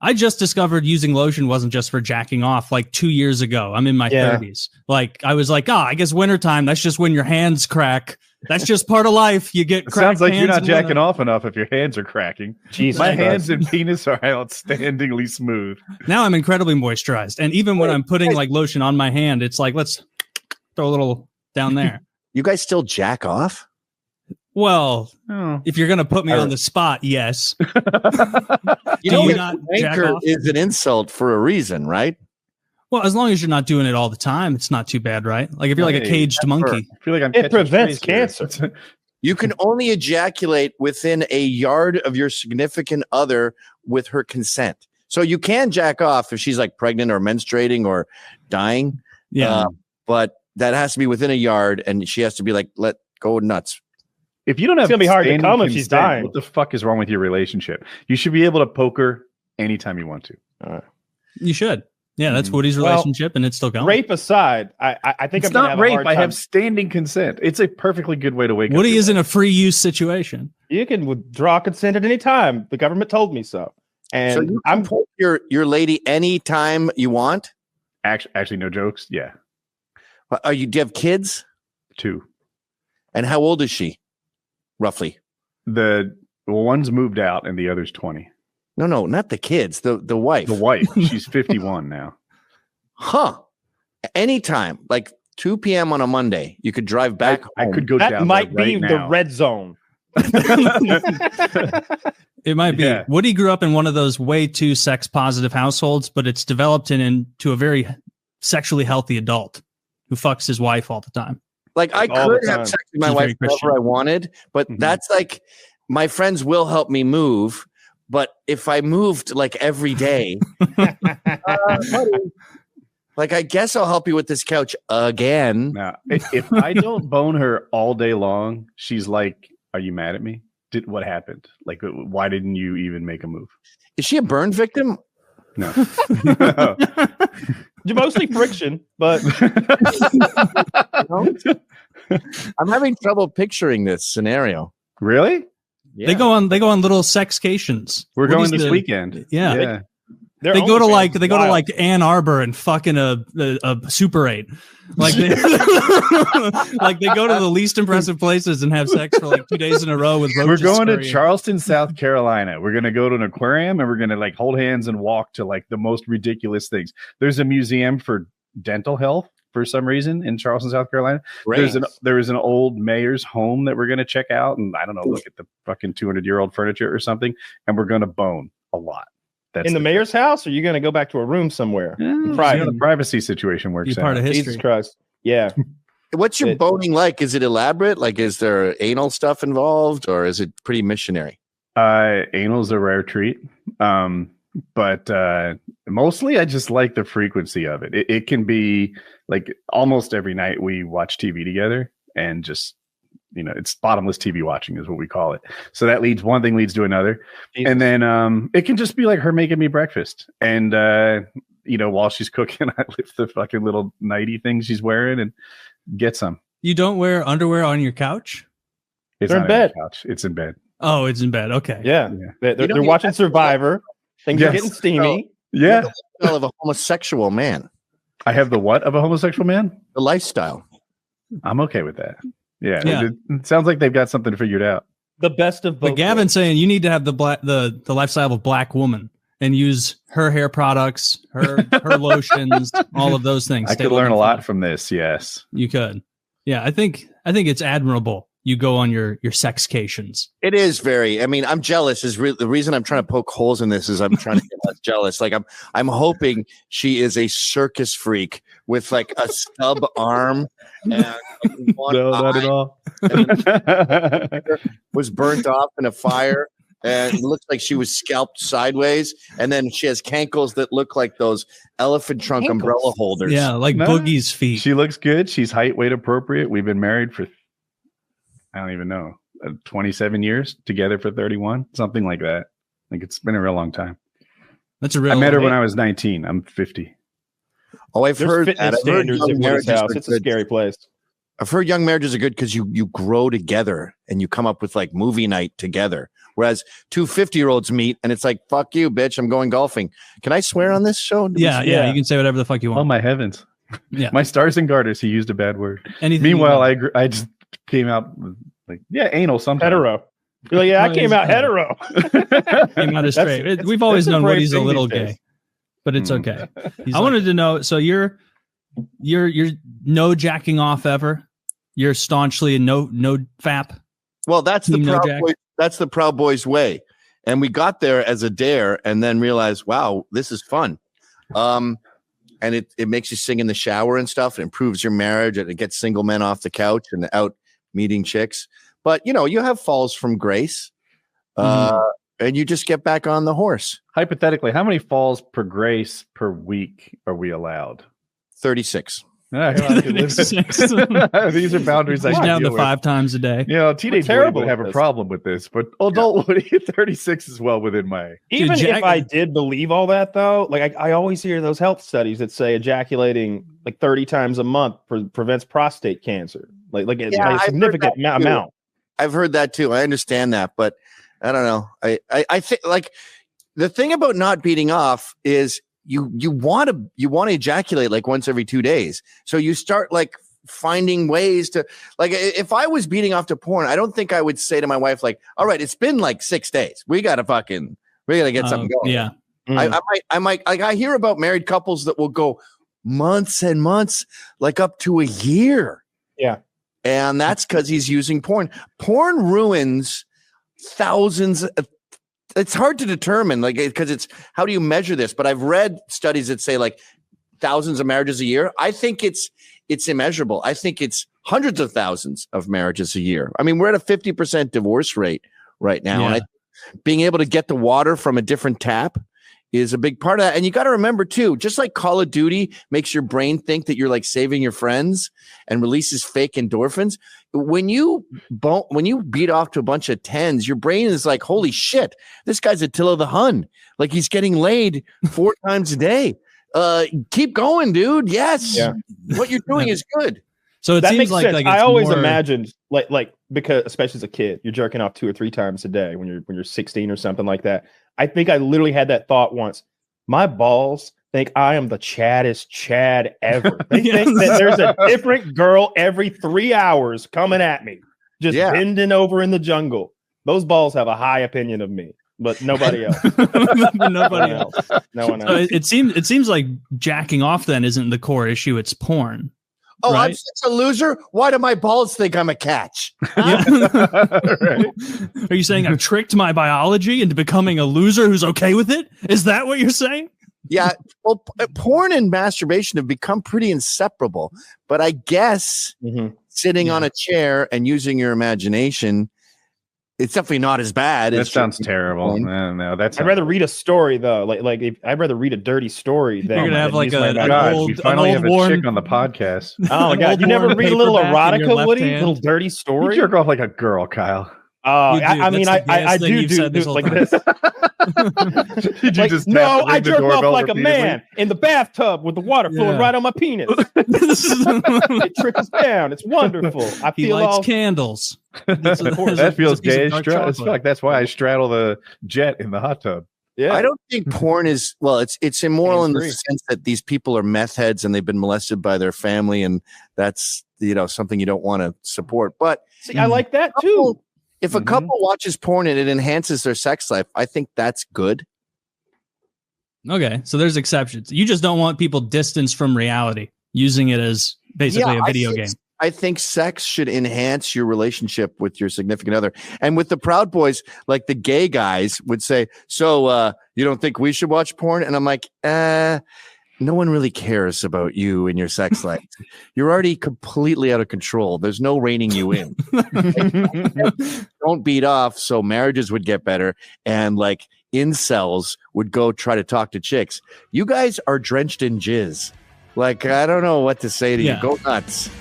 I just discovered using lotion wasn't just for jacking off like 2 years ago. I'm in my 30s. Like I was like, I guess wintertime, that's just when your hands crack. That's just part of life. You get cracked. Sounds like you're not jacking winter. off enough if your hands are cracking. Jesus My Christ. hands and penis are outstandingly smooth. Now I'm incredibly moisturized. And even when I'm putting like lotion on my hand, it's like, let's throw a little down there. You guys still jack off? Well, if you're going to put me on the spot, yes. You know, not jack wanker off? is an insult for a reason, right? Well, as long as you're not doing it all the time, it's not too bad, right? Like if you're like a caged monkey. I feel like I'm It catching prevents strays here. cancer. You can only ejaculate within a yard of your significant other with her consent. So you can jack off if she's like pregnant or menstruating or dying. Yeah. But that has to be within a yard, and she has to be like, let go nuts. If you don't have It's gonna be hard to standing come if she's consent, dying. what the fuck is wrong with your relationship? You should be able to poke her anytime you want to. All right. You should. Yeah, that's Woody's Well, relationship, and it's still going. Rape aside, I think It's I'm gonna not have a rape. hard I time. have standing consent. It's a perfectly good way to wake up. Woody your is in life. a free use situation. You can withdraw consent at any time. The government told me so. And So you can poke your lady anytime you want? Actually, no jokes. Yeah, Do you have kids? 2. And how old is she? Roughly. The one's moved out and the other's 20. No, not the kids. The wife. The wife, she's 51 now. Huh. Anytime, like 2 p.m. on a Monday, you could drive back I home. could go that down might there be right the now. red zone. It might be. Yeah. Woody grew up in one of those way too sex positive households, but it's developed into a very sexually healthy adult who fucks his wife all the time. Like I all the could time. have sex with my She's wife very Christian. whenever I wanted, but Mhm. that's like my friends will help me move. But if I moved like every day, like I guess I'll help you with this couch again. Now, if I don't bone her all day long, she's like, "Are you mad at me? What happened? Like, why didn't you even make a move?" Is she a burn victim? No. Mostly friction, but I'm having trouble picturing this scenario. Really? They go on little sexcations. We're going Woody's this the- weekend. Yeah. Yeah. They go to like Ann Arbor and fucking a Super 8. Like they, like they go to the least impressive places and have sex for like 2 days in a row with roaches. We're going to scurrying. Charleston, South Carolina. We're going to go to an aquarium and we're going to like hold hands and walk to like the most ridiculous things. There's a museum for dental health for some reason in Charleston, South Carolina. There is an old mayor's home that we're going to check out, and I don't know, look at the fucking 200-year-old furniture or something, and we're going to bone a lot. That's in the mayor's house, or are you going to go back to a room somewhere? see Private. how the privacy situation works. Be part of out. history. Jesus Christ. Yeah. What's your It- boning like? Is it elaborate? Like, is there anal stuff involved, or is it pretty missionary? Anal's a rare treat. But mostly I just like the frequency of it. It can be like almost every night we watch TV together, and just, you know, it's bottomless TV watching is what we call it. So that one thing leads to another. Jesus. And then it can just be like her making me breakfast. And, you know, while she's cooking, I lift the fucking little nighty thing she's wearing and get some. You don't wear underwear on your couch? It's They're in not on the bed. couch. It's in bed. Oh, it's in bed. Okay. Yeah. Yeah. They're watching Survivor. Things are Yes. getting steamy. Yeah. The lifestyle of a homosexual man. I have the what of a homosexual man? The lifestyle. I'm okay with that. Yeah. Yeah. It sounds like they've got something figured out. The best of both. But Gavin's saying you need to have the lifestyle of a black woman and use her hair products, her lotions, all of those things. I Stay could learn a looking lot for from this. Yes. them. You could. Yeah, I think it's admirable. You go on your sexcations. It is very. I mean, I'm jealous. The reason I'm trying to poke holes in this is I'm trying to get less jealous. Like I'm hoping she is a circus freak with like a stub arm and one Not at eye, all. was burnt off in a fire, and it looks like she was scalped sideways, and then she has cankles that look like those elephant trunk Cankles? umbrella holders. Yeah, like No. Boogie's feet. She looks good. She's height, weight appropriate. We've been married for, I don't even know, 27 years, together for 31, something like that. Like, it's been a real long time. That's a real. I met her when I was 19. I'm 50. Oh, I've There's heard fitness that. I've heard standards young in Woody's marriages house. are It's a good. scary place. I've heard young marriages are good because you grow together and you come up with like movie night together, Whereas 2 50-year-olds meet and it's like, fuck you, bitch, I'm going golfing. Can I swear on this show? Yeah, you can say whatever the fuck you want. Oh my heavens. Yeah. My stars and garters, he used a bad word. Anything Meanwhile, I just came out like, yeah, anal sometimes. Hetero. You're like, yeah, I came out hetero. Came out as straight. We've always known Woody's a little gay, but it's okay. I wanted to know, so you're no jacking off ever? You're staunchly no fap? Well, that's that's the Proud Boys way. And we got there as a dare and then realized, wow, this is fun. And it makes you sing in the shower and stuff. It improves your marriage and it gets single men off the couch and out meeting chicks. But, you have falls from grace and you just get back on the horse. Hypothetically, how many falls per grace per week are we allowed? 36. These are boundaries I down to 5 times a day. Teenage Woody would have a problem with this, but adult Woody, 36 is well within my. Even if I did believe all that, though, like I always hear those health studies that say ejaculating like 30 times a month prevents prostate cancer. Like a significant amount. I've heard that too. I understand that, but I don't know. I think like the thing about not beating off is you want to ejaculate like once every 2 days. So you start like finding ways to, like, if I was beating off to porn, I don't think I would say to my wife, like, all right, it's been like 6 days. We gotta get something going. Yeah. I might like, I hear about married couples that will go months and months, like up to a year. Yeah. And that's because he's using porn. Porn ruins thousands. It's hard to determine, like, because it's, how do you measure this? But I've read studies that say like thousands of marriages a year. I think it's immeasurable. I think it's hundreds of thousands of marriages a year. I mean, we're at a 50% divorce rate right now. Yeah. And being able to get the water from a different tap is a big part of that. And you got to remember too, just like Call of Duty makes your brain think that you're like saving your friends and releases fake endorphins. When you beat off to a bunch of 10s, your brain is like, holy shit, this guy's Attila the Hun. Like he's getting laid 4 times a day. Keep going, dude. Yes. Yeah. What you're doing is good. So it seems like I always imagined like because especially as a kid, you're jerking off 2 or 3 times a day when you're 16 or something like that. I think I literally had that thought once. My balls think I am the chaddest Chad ever. They think that there's a different girl every 3 hours coming at me, just bending over in the jungle. Those balls have a high opinion of me, but nobody else. Nobody else. No one else. It seems like jacking off then isn't the core issue. It's porn. Oh, right? I'm such a loser. Why do my balls think I'm a catch? Right. Are you saying I've tricked my biology into becoming a loser who's okay with it? Is that what you're saying? Yeah. Well, porn and masturbation have become pretty inseparable. But I guess sitting on a chair and using your imagination, it's definitely not as bad. That sounds terrible. No, I'd rather read a story though. Like I'd rather read a dirty story than. You're gonna have like we finally have a chick on the podcast. Oh my god! You never read a little erotica, Woody? Little dirty story. You jerk off like a girl, Kyle. I mean, I do like this. Did you like, just no, I jerk off like a man in the bathtub with the water flowing right on my penis. It trickles down. It's wonderful. He lights candles. That feels gay as fuck. That's why I straddle the jet in the hot tub. Yeah, I don't think porn is it's immoral in the sense that these people are meth heads and they've been molested by their family, and that's something you don't want to support. But see, I like that too. If a couple watches porn and it enhances their sex life, I think that's good. Okay, so there's exceptions. You just don't want people distanced from reality, using it as basically a video game. I think sex should enhance your relationship with your significant other. And with the Proud Boys, like the gay guys would say, so you don't think we should watch porn? And I'm like, no one really cares about you and your sex life. You're already completely out of control. There's no reining you in. Don't beat off, so marriages would get better, and like incels would go try to talk to chicks. You guys are drenched in jizz. Like, I don't know what to say to you. Go nuts.